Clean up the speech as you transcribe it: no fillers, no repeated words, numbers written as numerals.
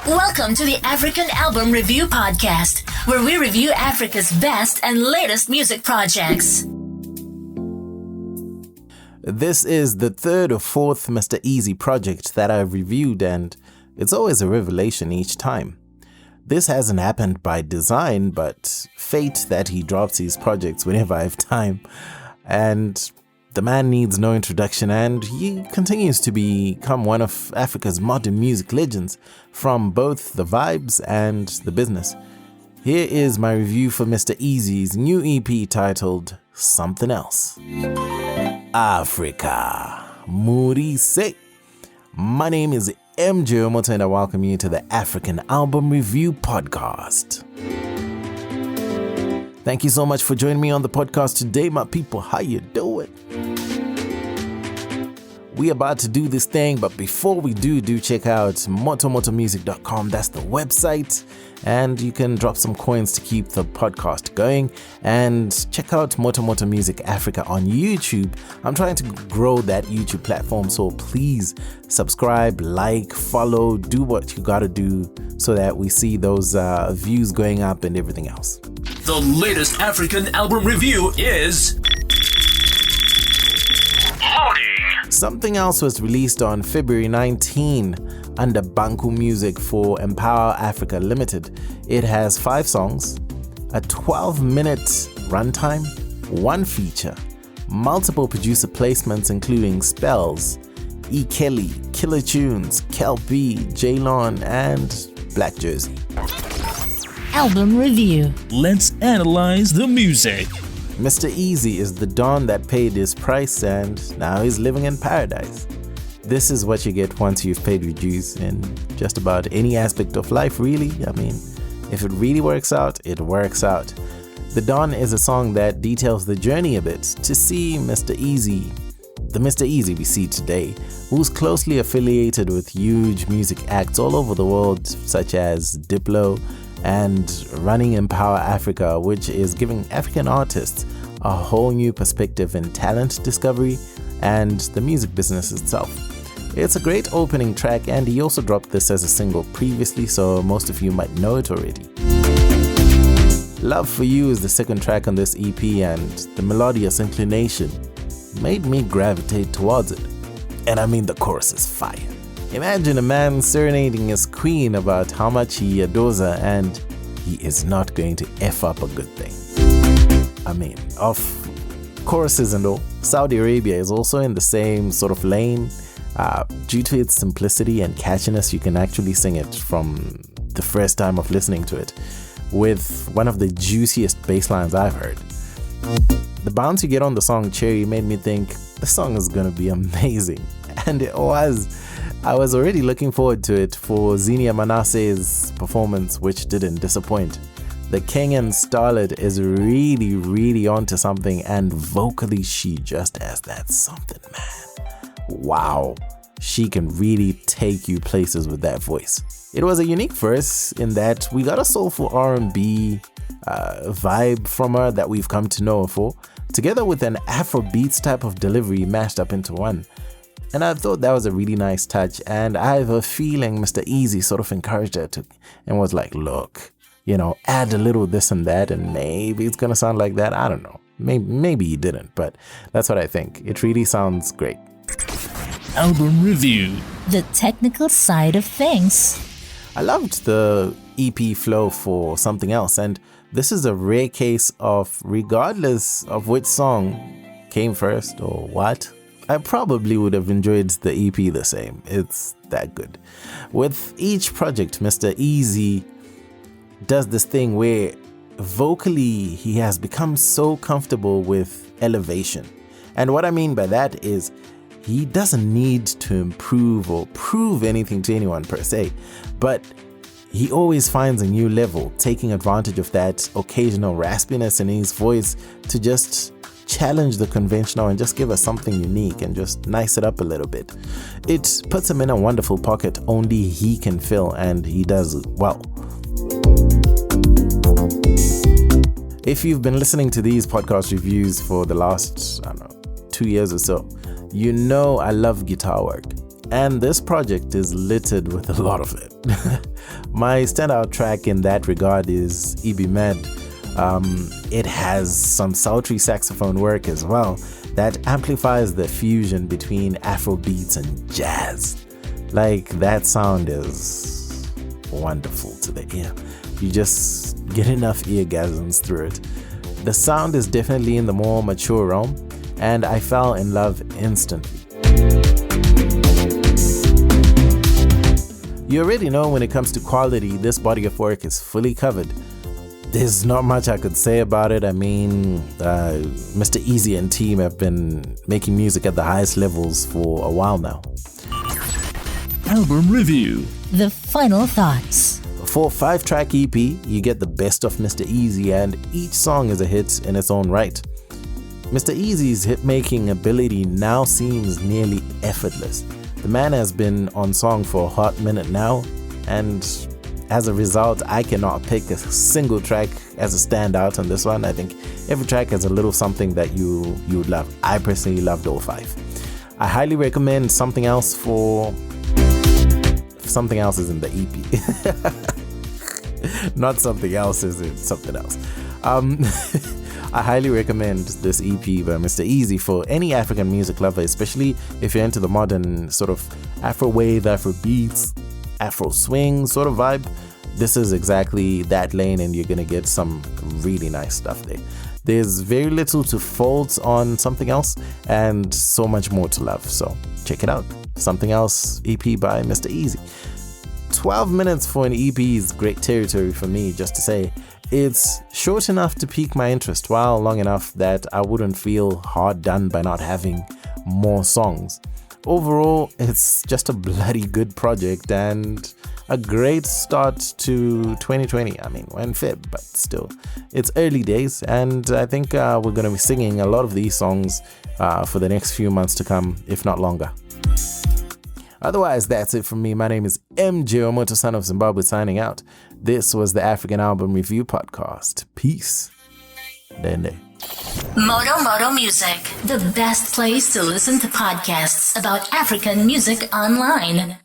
Welcome to the African Album Review Podcast, where we review Africa's best and latest music projects. This is the third or fourth Mr Eazi project that I've reviewed, and it's always a revelation each time. This hasn't happened by design, but fate that he drops his projects whenever I have time. And the man needs no introduction, and he continues to become one of Africa's modern music legends from both the vibes and the business. Here is my review for Mr Eazi's new EP titled Something Else. Africa. Murise. My name is MJ Wemoto, and I welcome you to the African Album Review Podcast. Thank you so much for joining me on the podcast today, my people. How you doing? We about to do this thing, but before we do check out motomotomusic.com. That's the website, and you can drop some coins to keep the podcast going. And check out Motomoto Music Africa on YouTube. I'm trying to grow that YouTube platform, so please subscribe, like, follow, do what you gotta do so that we see those views going up and everything else. The latest African album review is Something Else was released on February 19 under Banku Music for Empower Africa Limited. It has 5 songs, a 12-minute runtime, 1 feature, multiple producer placements including Spells, E. Kelly, Killer Tunes, Kel B, J-Lon, and Black Jersey. Album review. Let's analyze the music. Mr Eazi is the Don that paid his price, and now he's living in paradise. This is what you get once you've paid your dues in just about any aspect of life, really. I mean, if it really works out, it works out. The Don is a song that details the journey a bit to see Mr Eazi, the Mr Eazi we see today, who's closely affiliated with huge music acts all over the world, such as Diplo, and running Empower Africa, which is giving African artists a whole new perspective in talent discovery and the music business itself. It's a great opening track, and he also dropped this as a single previously, so most of you might know it already. Love for You is the second track on this EP, and the melodious inclination made me gravitate towards it. And I mean, the chorus is fire. Imagine a man serenading his queen about how much he adores her, and he is not going to F up a good thing. I mean, of choruses and all, Saudi Arabia is also in the same sort of lane. Due to its simplicity and catchiness, you can actually sing it from the first time of listening to it, with one of the juiciest bass lines I've heard. The bounce you get on the song Cherry made me think the song is gonna be amazing, and it was. I was already looking forward to it for Zinnia Manasse's performance, which didn't disappoint. The Kenyan starlet is really onto something, and vocally she just has that something, man. Wow, she can really take you places with that voice. It was a unique verse in that we got a soulful R&B vibe from her that we've come to know her for, together with an Afrobeats type of delivery mashed up into one. And I thought that was a really nice touch, and I have a feeling Mr Eazi sort of encouraged her to, and was like, look, add a little this and that, and maybe it's gonna sound like that. I don't know. Maybe he didn't, but that's what I think. It really sounds great. Album review. The technical side of things. I loved the EP flow for Something Else, and this is a rare case of, regardless of which song came first or what, I probably would have enjoyed the EP the same. It's that good. With each project, Mr Eazi does this thing where vocally he has become so comfortable with elevation. And what I mean by that is he doesn't need to improve or prove anything to anyone per se, but he always finds a new level, taking advantage of that occasional raspiness in his voice to just challenge the conventional and just give us something unique and just nice it up a little bit. It puts him in a wonderful pocket only he can fill, and he does well. If you've been listening to these podcast reviews for the last, 2 years or so, you know I love guitar work. And this project is littered with a lot of it. My standout track in that regard is Ibi Med. It has some sultry saxophone work as well that amplifies the fusion between Afro beats and jazz. Like, that sound is wonderful to the ear. You just get enough eargasms through it. The sound is definitely in the more mature realm, and I fell in love instantly. You already know when it comes to quality, this body of work is fully covered. There's not much I could say about it. I mean, Mr Eazi and team have been making music at the highest levels for a while now. Album review. The final thoughts. For a 5-track EP, you get the best of Mr Eazi, and each song is a hit in its own right. Mr Eazi's hit-making ability now seems nearly effortless. The man has been on song for a hot minute now, and as a result, I cannot pick a single track as a standout on this one. I think every track has a little something that you would love. I personally loved all 5. I highly recommend Something Else for... Something Else is in the EP. Not Something Else is in Something Else. I highly recommend this EP by Mr Eazi for any African music lover, especially if you're into the modern sort of Afro wave, Afro beats, Afro swing sort of vibe. This is exactly that lane, and you're gonna get some really nice stuff there. There's very little to fault on Something Else, and so much more to love. So check it out. Something Else EP by Mr Eazi. 12 minutes for an EP is great territory for me, just to say. It's short enough to pique my interest, while long enough that I wouldn't feel hard done by not having more songs. Overall, it's just a bloody good project and a great start to 2020. I mean, we're in Feb, but still, it's early days, and I think we're going to be singing a lot of these songs for the next few months to come, if not longer. Otherwise, that's it from me. My name is MJ Wemoto, son of Zimbabwe, signing out. This was the African Album Review Podcast. Peace. Dende. Moto Music, the best place to listen to podcasts about African music online.